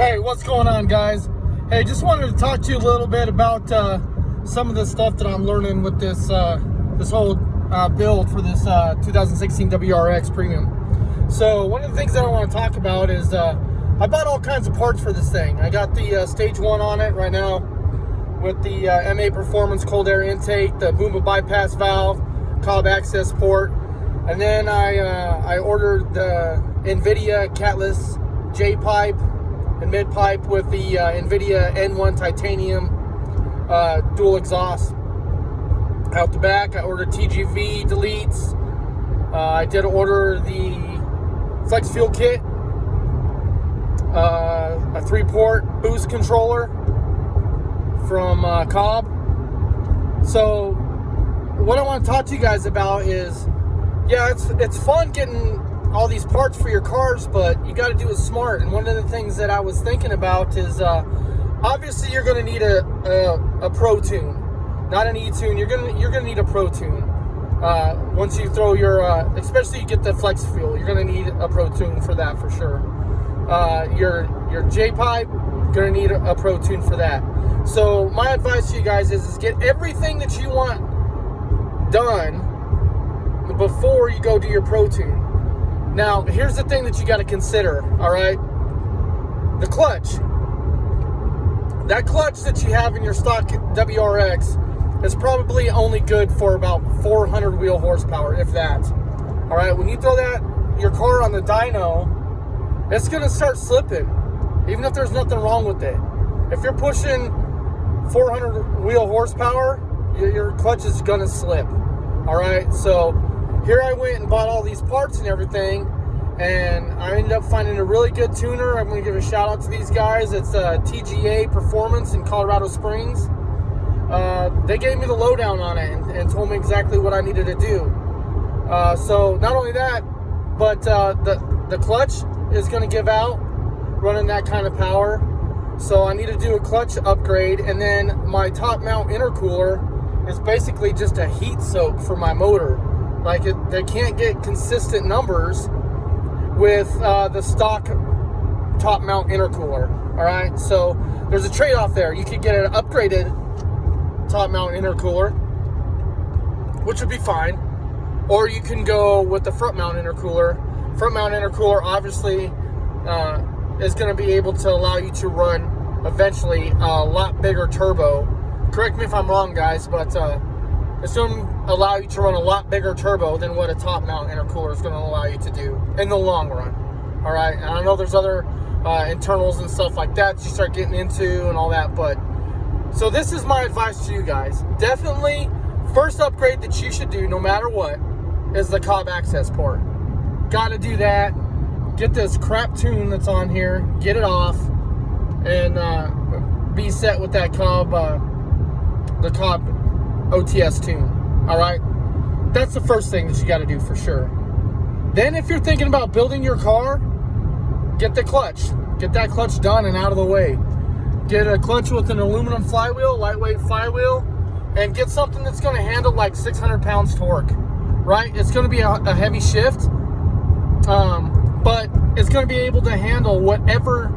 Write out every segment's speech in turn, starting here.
Hey, what's going on, guys? Hey, just wanted to talk to you a little bit about some of the stuff that I'm learning with this this whole build for this 2016 WRX Premium. So one of the things that I want to talk about is I bought all kinds of parts for this thing. I got the Stage 1 on it right now with the MA Performance cold air intake, the BOOMBA By Pass Valve, Cobb access port, and then I ordered the NVIDIA catless J pipe and mid pipe with the NVIDIA N1 titanium dual exhaust. Out the back, I ordered TGV deletes. I did order the flex fuel kit, a 3-port boost controller from Cobb. So what I want to talk to you guys about is, yeah, it's fun getting all these parts for your cars, but you got to do it smart. And one of the things that I was thinking about is obviously you're going to need a Pro Tune, not an E-Tune. You're gonna need a Pro Tune. Once you throw your especially you get the flex fuel, you're going to need a Pro Tune for that for sure. Your J pipe, you're going to need a Pro Tune for that. So my advice to you guys is get everything that you want done before you go do your Pro Tune. Now, here's the thing that you got to consider, all right? The clutch. That clutch that you have in your stock WRX is probably only good for about 400 wheel horsepower, if that. All right, when you throw your car on the dyno, it's going to start slipping, even if there's nothing wrong with it. If you're pushing 400 wheel horsepower, your clutch is going to slip, all right? So here I went and bought all these parts and everything, and I ended up finding a really good tuner. I'm going to give a shout out to these guys. It's TGA Performance in Colorado Springs. They gave me the lowdown on it and told me exactly what I needed to do. So not only that, but the clutch is going to give out running that kind of power. So I need to do a clutch upgrade, and then my top mount intercooler is basically just a heat soak for my motor. Like they can't get consistent numbers with the stock top mount intercooler. All right, so there's a trade-off there. You could get an upgraded top mount intercooler, which would be fine, or you can go with the front mount intercooler. Front mount intercooler obviously is going to be able to allow you to run eventually a lot bigger turbo. Correct me if I'm wrong, guys, but it's going to allow you to run a lot bigger turbo than what a top mount intercooler is going to allow you to do in the long run. All right, and I know there's other internals and stuff like that you start getting into and all that, but so this is my advice to you guys. Definitely, first upgrade that you should do no matter what is the Cobb access port. Got to do that. Get this crap tune that's on here, get it off, and be set with that Cobb, the Cobb OTS tune. All right, that's the first thing that you got to do for sure. Then if you're thinking about building your car, get the clutch. Get that clutch done and out of the way. Get a clutch with an aluminum flywheel, lightweight flywheel, and get something that's going to handle like 600 pounds torque. Right, it's going to be a heavy shift, but it's going to be able to handle whatever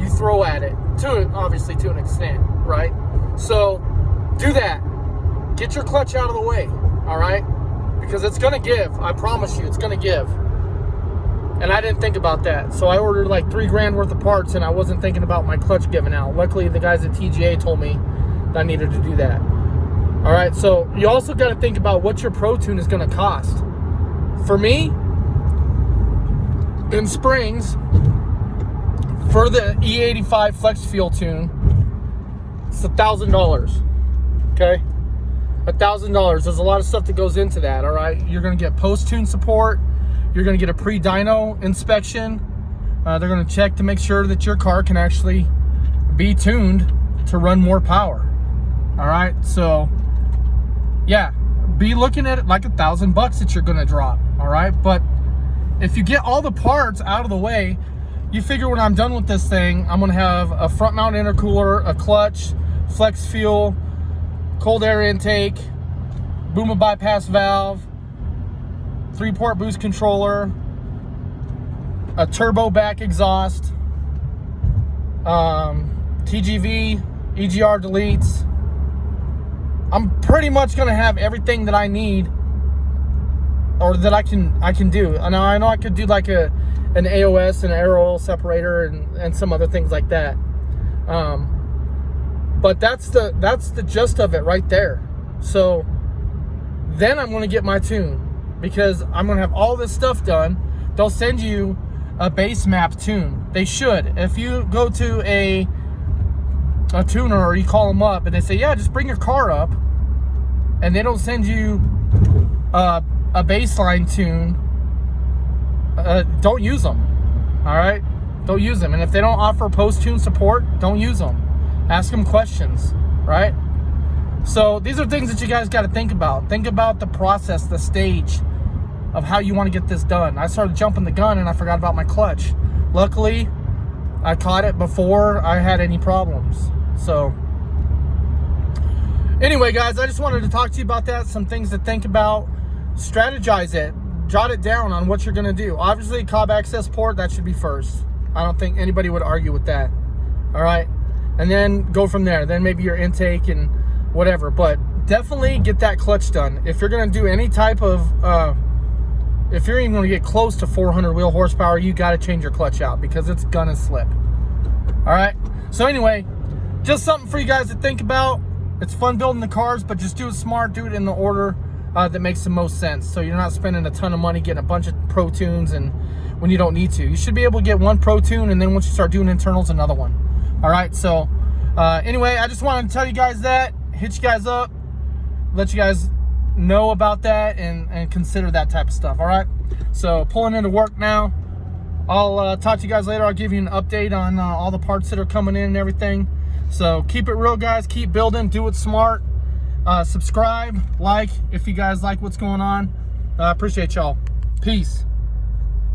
you throw at it, obviously to an extent, right? So do that. Get your clutch out of the way, all right? Because it's going to give. I promise you, it's going to give. And I didn't think about that. So I ordered like $3,000 worth of parts, and I wasn't thinking about my clutch giving out. Luckily, the guys at TGA told me that I needed to do that. All right, so you also got to think about what your Pro Tune is going to cost. For me, in Springs, for the E85 Flex Fuel Tune, it's $1,000, okay? $1,000. There's a lot of stuff that goes into that, all right? You're going to get post-tune support. You're going to get a pre-dyno inspection. They're going to check to make sure that your car can actually be tuned to run more power. All right, so yeah, be looking at it like $1,000 that you're going to drop. All right, but if you get all the parts out of the way, you figure when I'm done with this thing, I'm going to have a front mount intercooler, a clutch, flex fuel, cold air intake, BOOMBA By Pass Valve, 3-port boost controller, a turbo back exhaust, TGV, EGR deletes. I'm pretty much gonna have everything that I need, or that I can do. And I know I could do like an AOS and an air oil separator and some other things like that. But that's the gist of it right there. So then I'm gonna get my tune, because I'm gonna have all this stuff done. They'll send you a base map tune. They should. If you go to a tuner, or you call them up and they say, yeah, just bring your car up, and they don't send you a baseline tune, don't use them. All right, don't use them. And if they don't offer post-tune support, don't use them. Ask them questions, right? So these are things that you guys got to think about. Think about the process, the stage of how you want to get this done. I started jumping the gun and I forgot about my clutch. Luckily, I caught it before I had any problems. So anyway, guys, I just wanted to talk to you about that. Some things to think about. Strategize it. Jot it down on what you're going to do. Obviously, cob access port, that should be first. I don't think anybody would argue with that. All right? And then go from there. Then maybe your intake and whatever. But definitely get that clutch done. If you're going to do any type of, if you're even going to get close to 400 wheel horsepower, you got to change your clutch out, because it's going to slip. All right? So anyway, just something for you guys to think about. It's fun building the cars, but just do it smart. Do it in the order that makes the most sense. So you're not spending a ton of money getting a bunch of Pro Tunes and when you don't need to. You should be able to get one Pro Tune, and then once you start doing internals, another one. All right, so anyway, I just wanted to tell you guys that, hit you guys up, let you guys know about that, and consider that type of stuff. All right, so pulling into work now. I'll talk to you guys later. I'll give you an update on all the parts that are coming in and everything. So keep it real, guys. Keep building. Do it smart. Subscribe, like if you guys like what's going on. Appreciate y'all. Peace.